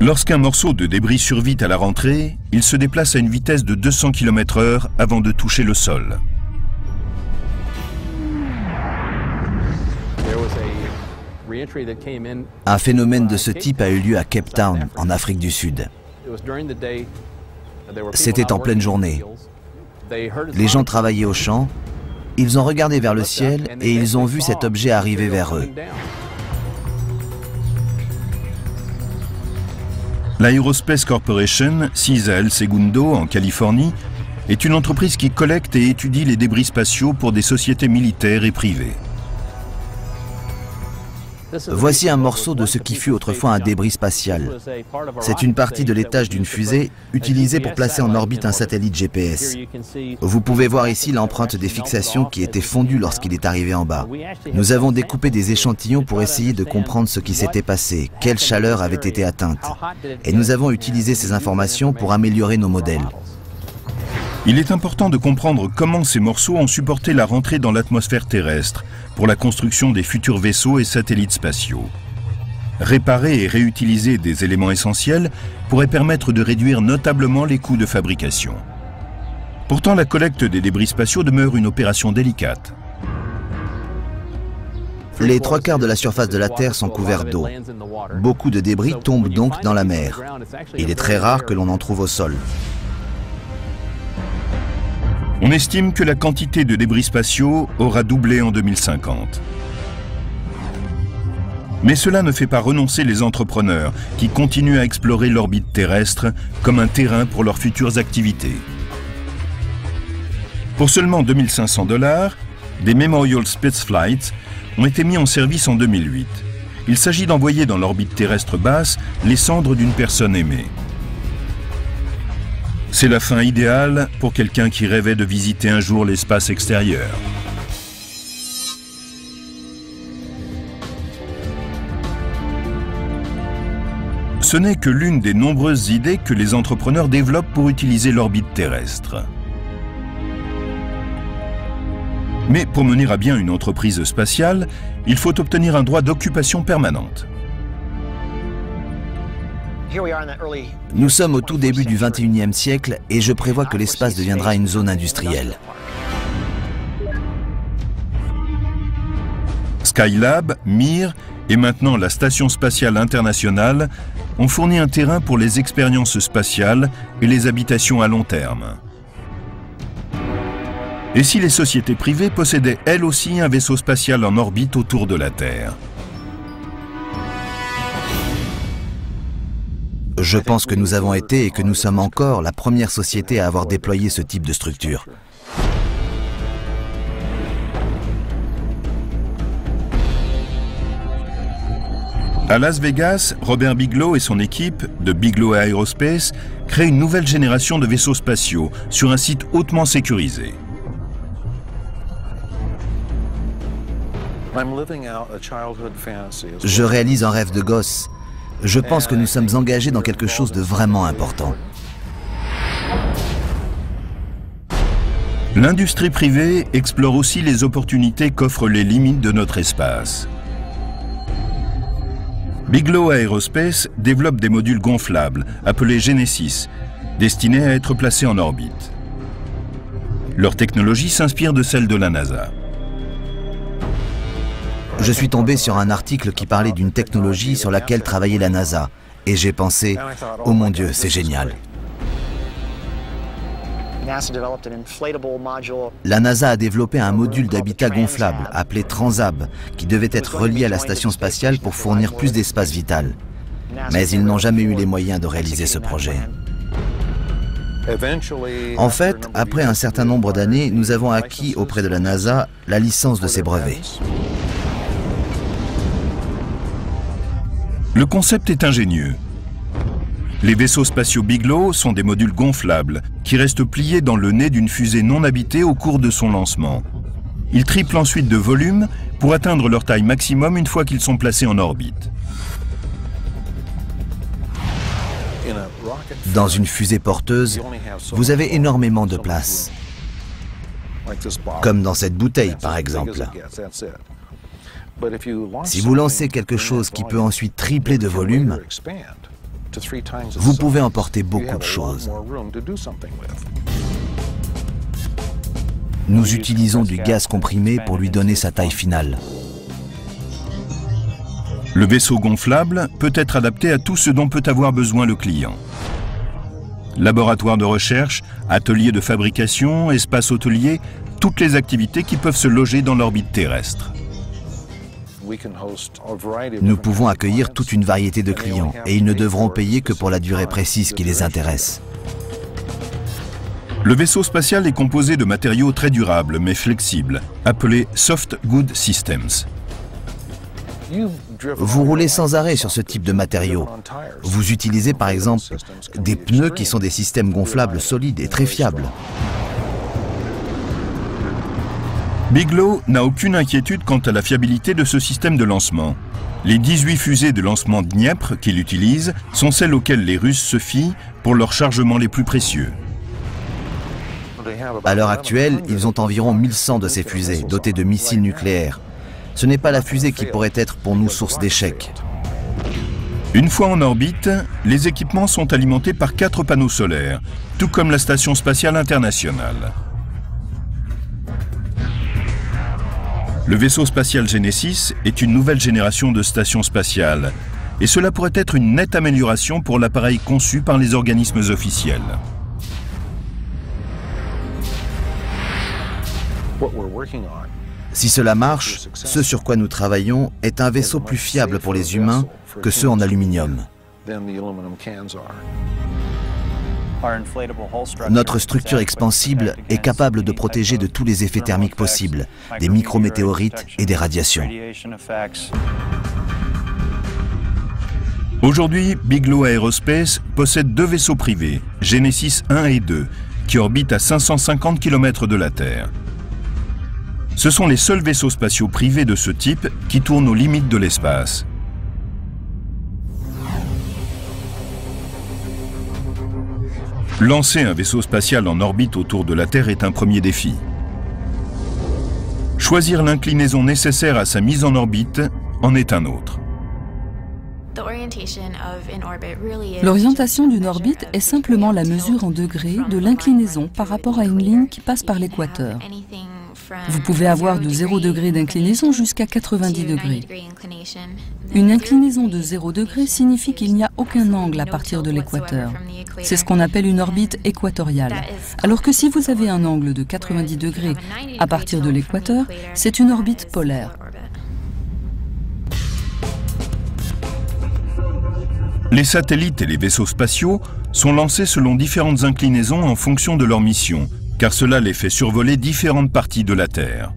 Lorsqu'un morceau de débris survit à la rentrée, il se déplace à une vitesse de 200 km/h avant de toucher le sol. Un phénomène de ce type a eu lieu à Cape Town, en Afrique du Sud. C'était en pleine journée. Les gens travaillaient au champ, ils ont regardé vers le ciel et ils ont vu cet objet arriver vers eux. L'Aerospace Corporation, sise à El Segundo, en Californie, est une entreprise qui collecte et étudie les débris spatiaux pour des sociétés militaires et privées. Voici un morceau de ce qui fut autrefois un débris spatial. C'est une partie de l'étage d'une fusée utilisée pour placer en orbite un satellite GPS. Vous pouvez voir ici l'empreinte des fixations qui était fondue lorsqu'il est arrivé en bas. Nous avons découpé des échantillons pour essayer de comprendre ce qui s'était passé, quelle chaleur avait été atteinte. Et nous avons utilisé ces informations pour améliorer nos modèles. Il est important de comprendre comment ces morceaux ont supporté la rentrée dans l'atmosphère terrestre pour la construction des futurs vaisseaux et satellites spatiaux. Réparer et réutiliser des éléments essentiels pourrait permettre de réduire notablement les coûts de fabrication. Pourtant, la collecte des débris spatiaux demeure une opération délicate. Les 3/4 de la surface de la Terre sont couverts d'eau. Beaucoup de débris tombent donc dans la mer. Il est très rare que l'on en trouve au sol. On estime que la quantité de débris spatiaux aura doublé en 2050. Mais cela ne fait pas renoncer les entrepreneurs qui continuent à explorer l'orbite terrestre comme un terrain pour leurs futures activités. Pour seulement 2 500 $, des Memorial Spaceflights ont été mis en service en 2008. Il s'agit d'envoyer dans l'orbite terrestre basse les cendres d'une personne aimée. C'est la fin idéale pour quelqu'un qui rêvait de visiter un jour l'espace extérieur. Ce n'est que l'une des nombreuses idées que les entrepreneurs développent pour utiliser l'orbite terrestre. Mais pour mener à bien une entreprise spatiale, il faut obtenir un droit d'occupation permanente. Nous sommes au tout début du XXIe siècle et je prévois que l'espace deviendra une zone industrielle. Skylab, Mir et maintenant la Station spatiale internationale ont fourni un terrain pour les expériences spatiales et les habitations à long terme. Et si les sociétés privées possédaient elles aussi un vaisseau spatial en orbite autour de la Terre? Je pense que nous avons été et que nous sommes encore la première société à avoir déployé ce type de structure. À Las Vegas, Robert Bigelow et son équipe de Bigelow Aerospace créent une nouvelle génération de vaisseaux spatiaux sur un site hautement sécurisé. Je réalise un rêve de gosse. Je pense que nous sommes engagés dans quelque chose de vraiment important. L'industrie privée explore aussi les opportunités qu'offrent les limites de notre espace. Bigelow Aerospace développe des modules gonflables, appelés Genesis, destinés à être placés en orbite. Leur technologie s'inspire de celle de la NASA. Je suis tombé sur un article qui parlait d'une technologie sur laquelle travaillait la NASA. Et j'ai pensé, oh mon Dieu, c'est génial. La NASA a développé un module d'habitat gonflable, appelé Transab, qui devait être relié à la station spatiale pour fournir plus d'espace vital. Mais ils n'ont jamais eu les moyens de réaliser ce projet. En fait, après un certain nombre d'années, nous avons acquis auprès de la NASA la licence de ces brevets. Le concept est ingénieux. Les vaisseaux spatiaux Bigelow sont des modules gonflables qui restent pliés dans le nez d'une fusée non habitée au cours de son lancement. Ils triplent ensuite de volume pour atteindre leur taille maximum une fois qu'ils sont placés en orbite. Dans une fusée porteuse, vous avez énormément de place. Comme dans cette bouteille, par exemple. Si vous lancez quelque chose qui peut ensuite tripler de volume, Vous pouvez emporter beaucoup de choses. Nous utilisons du gaz comprimé pour lui donner sa taille finale. Le vaisseau gonflable peut être adapté à tout ce dont peut avoir besoin le client. Laboratoire de recherche, atelier de fabrication, espace hôtelier, toutes les activités qui peuvent se loger dans l'orbite terrestre. Nous pouvons accueillir toute une variété de clients et ils ne devront payer que pour la durée précise qui les intéresse. Le vaisseau spatial est composé de matériaux très durables mais flexibles, appelés Soft Good Systems. Vous roulez sans arrêt sur ce type de matériaux. Vous utilisez par exemple des pneus qui sont des systèmes gonflables solides et très fiables. Bigelow n'a aucune inquiétude quant à la fiabilité de ce système de lancement. Les 18 fusées de lancement Dniepr qu'il utilise sont celles auxquelles les Russes se fient pour leurs chargements les plus précieux. À l'heure actuelle, ils ont environ 1100 de ces fusées, dotées de missiles nucléaires. Ce n'est pas la fusée qui pourrait être pour nous source d'échecs. Une fois en orbite, les équipements sont alimentés par 4 panneaux solaires, tout comme la Station spatiale internationale. Le vaisseau spatial Genesis est une nouvelle génération de stations spatiales, et cela pourrait être une nette amélioration pour l'appareil conçu par les organismes officiels. Si cela marche, ce sur quoi nous travaillons est un vaisseau plus fiable pour les humains que ceux en aluminium. Notre structure expansible est capable de protéger de tous les effets thermiques possibles, des micrométéorites et des radiations. Aujourd'hui, Bigelow Aerospace possède 2 vaisseaux privés, Genesis 1 et 2, qui orbitent à 550 km de la Terre. Ce sont les seuls vaisseaux spatiaux privés de ce type qui tournent aux limites de l'espace. Lancer un vaisseau spatial en orbite autour de la Terre est un premier défi. Choisir l'inclinaison nécessaire à sa mise en orbite en est un autre. L'orientation d'une orbite est simplement la mesure en degrés de l'inclinaison par rapport à une ligne qui passe par l'équateur. Vous pouvez avoir de 0 degré d'inclinaison jusqu'à 90 degrés. Une inclinaison de 0 degré signifie qu'il n'y a aucun angle à partir de l'équateur. C'est ce qu'on appelle une orbite équatoriale. Alors que si vous avez un angle de 90 degrés à partir de l'équateur, c'est une orbite polaire. Les satellites et les vaisseaux spatiaux sont lancés selon différentes inclinaisons en fonction de leur mission, car cela les fait survoler différentes parties de la Terre.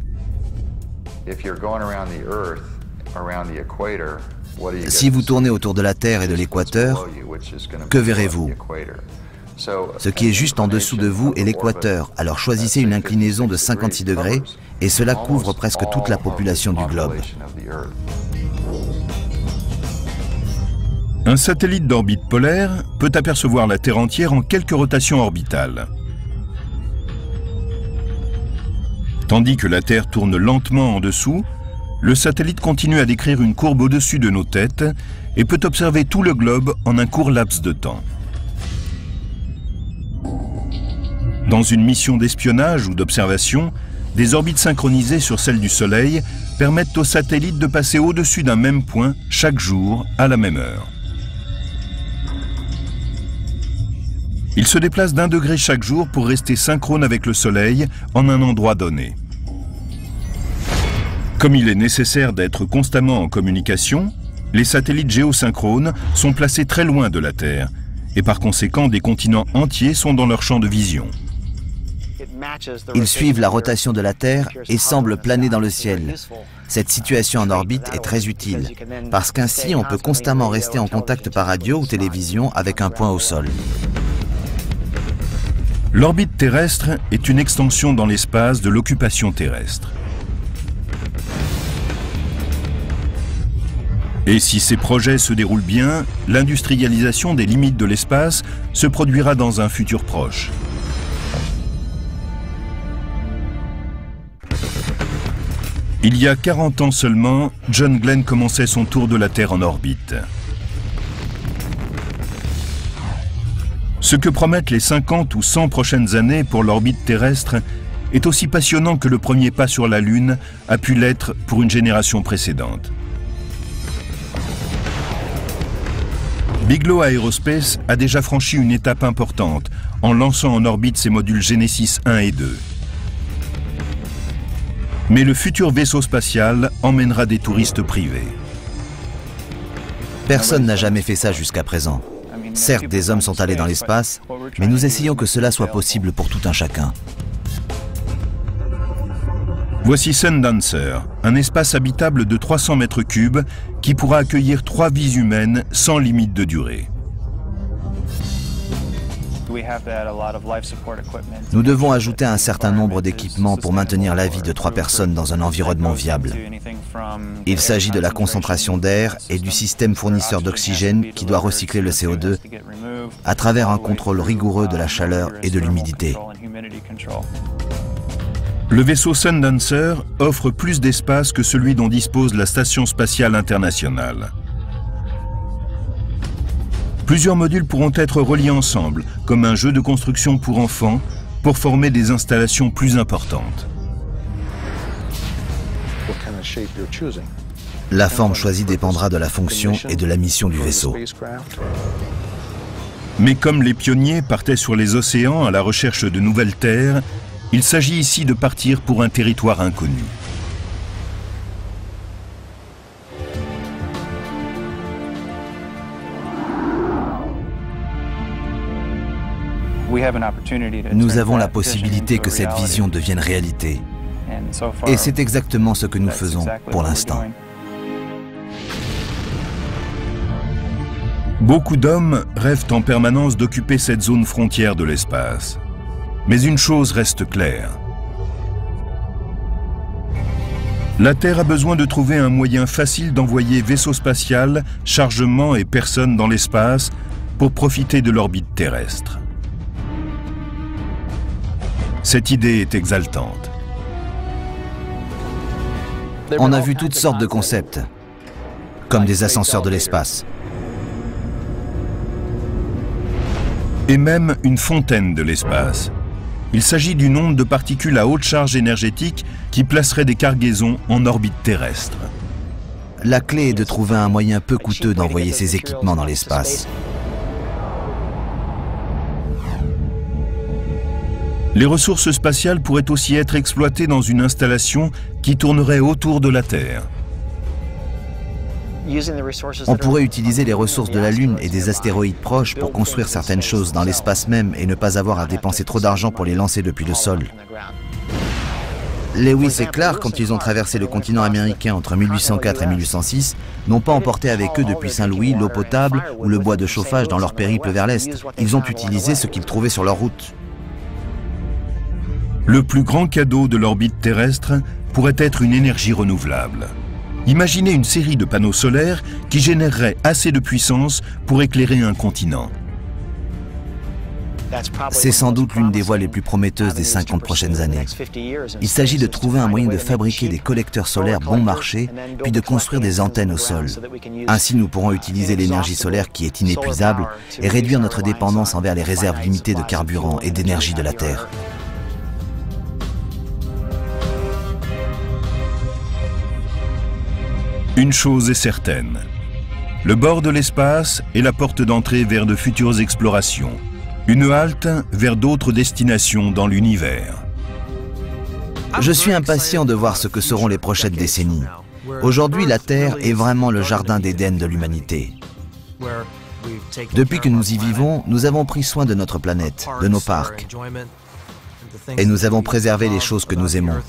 Si vous tournez autour de la Terre et de l'équateur, que verrez-vous? Ce qui est juste en dessous de vous est l'équateur, alors choisissez une inclinaison de 56 degrés et cela couvre presque toute la population du globe. Un satellite d'orbite polaire peut apercevoir la Terre entière en quelques rotations orbitales. Tandis que la Terre tourne lentement en dessous, le satellite continue à décrire une courbe au-dessus de nos têtes et peut observer tout le globe en un court laps de temps. Dans une mission d'espionnage ou d'observation, des orbites synchronisées sur celles du Soleil permettent au satellite de passer au-dessus d'un même point chaque jour à la même heure. Il se déplace d'1 degré chaque jour pour rester synchrone avec le Soleil en un endroit donné. Comme il est nécessaire d'être constamment en communication, les satellites géosynchrones sont placés très loin de la Terre et par conséquent des continents entiers sont dans leur champ de vision. Ils suivent la rotation de la Terre et semblent planer dans le ciel. Cette situation en orbite est très utile, parce qu'ainsi on peut constamment rester en contact par radio ou télévision avec un point au sol. L'orbite terrestre est une extension dans l'espace de l'occupation terrestre. Et si ces projets se déroulent bien, l'industrialisation des limites de l'espace se produira dans un futur proche. Il y a 40 ans seulement, John Glenn commençait son tour de la Terre en orbite. Ce que promettent les 50 ou 100 prochaines années pour l'orbite terrestre est aussi passionnant que le premier pas sur la Lune a pu l'être pour une génération précédente. Bigelow Aerospace a déjà franchi une étape importante en lançant en orbite ses modules Genesis 1 et 2. Mais le futur vaisseau spatial emmènera des touristes privés. Personne n'a jamais fait ça jusqu'à présent. Certes, des hommes sont allés dans l'espace, mais nous essayons que cela soit possible pour tout un chacun. Voici Sundancer, un espace habitable de 300 mètres cubes qui pourra accueillir 3 vies humaines sans limite de durée. Nous devons ajouter un certain nombre d'équipements pour maintenir la vie de 3 personnes dans un environnement viable. Il s'agit de la concentration d'air et du système fournisseur d'oxygène qui doit recycler le CO2 à travers un contrôle rigoureux de la chaleur et de l'humidité. Le vaisseau Sundancer offre plus d'espace que celui dont dispose la Station spatiale internationale. Plusieurs modules pourront être reliés ensemble, comme un jeu de construction pour enfants, pour former des installations plus importantes. La forme choisie dépendra de la fonction et de la mission du vaisseau. Mais comme les pionniers partaient sur les océans à la recherche de nouvelles terres, il s'agit ici de partir pour un territoire inconnu. Nous avons la possibilité que cette vision devienne réalité. Et c'est exactement ce que nous faisons pour l'instant. Beaucoup d'hommes rêvent en permanence d'occuper cette zone frontière de l'espace. Mais une chose reste claire. La Terre a besoin de trouver un moyen facile d'envoyer vaisseau spatial, chargement et personnes dans l'espace pour profiter de l'orbite terrestre. Cette idée est exaltante. On a vu toutes sortes de concepts, comme des ascenseurs de l'espace. Et même une fontaine de l'espace. Il s'agit d'une onde de particules à haute charge énergétique qui placerait des cargaisons en orbite terrestre. La clé est de trouver un moyen peu coûteux d'envoyer ces équipements dans l'espace. Les ressources spatiales pourraient aussi être exploitées dans une installation qui tournerait autour de la Terre. On pourrait utiliser les ressources de la Lune et des astéroïdes proches pour construire certaines choses dans l'espace même et ne pas avoir à dépenser trop d'argent pour les lancer depuis le sol. Lewis et Clark, quand ils ont traversé le continent américain entre 1804 et 1806, n'ont pas emporté avec eux depuis Saint-Louis l'eau potable ou le bois de chauffage dans leur périple vers l'Est. Ils ont utilisé ce qu'ils trouvaient sur leur route. Le plus grand cadeau de l'orbite terrestre pourrait être une énergie renouvelable. Imaginez une série de panneaux solaires qui généreraient assez de puissance pour éclairer un continent. C'est sans doute l'une des voies les plus prometteuses des 50 prochaines années. Il s'agit de trouver un moyen de fabriquer des collecteurs solaires bon marché, puis de construire des antennes au sol. Ainsi, nous pourrons utiliser l'énergie solaire qui est inépuisable et réduire notre dépendance envers les réserves limitées de carburant et d'énergie de la Terre. Une chose est certaine, le bord de l'espace est la porte d'entrée vers de futures explorations, une halte vers d'autres destinations dans l'univers. Je suis impatient de voir ce que seront les prochaines décennies. Aujourd'hui, la Terre est vraiment le jardin d'Éden de l'humanité. Depuis que nous y vivons, nous avons pris soin de notre planète, de nos parcs, et nous avons préservé les choses que nous aimons.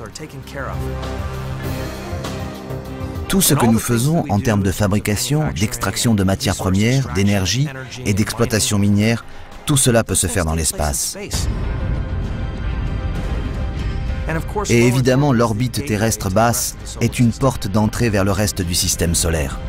Tout ce que nous faisons en termes de fabrication, d'extraction de matières premières, d'énergie et d'exploitation minière, tout cela peut se faire dans l'espace. Et évidemment, l'orbite terrestre basse est une porte d'entrée vers le reste du système solaire.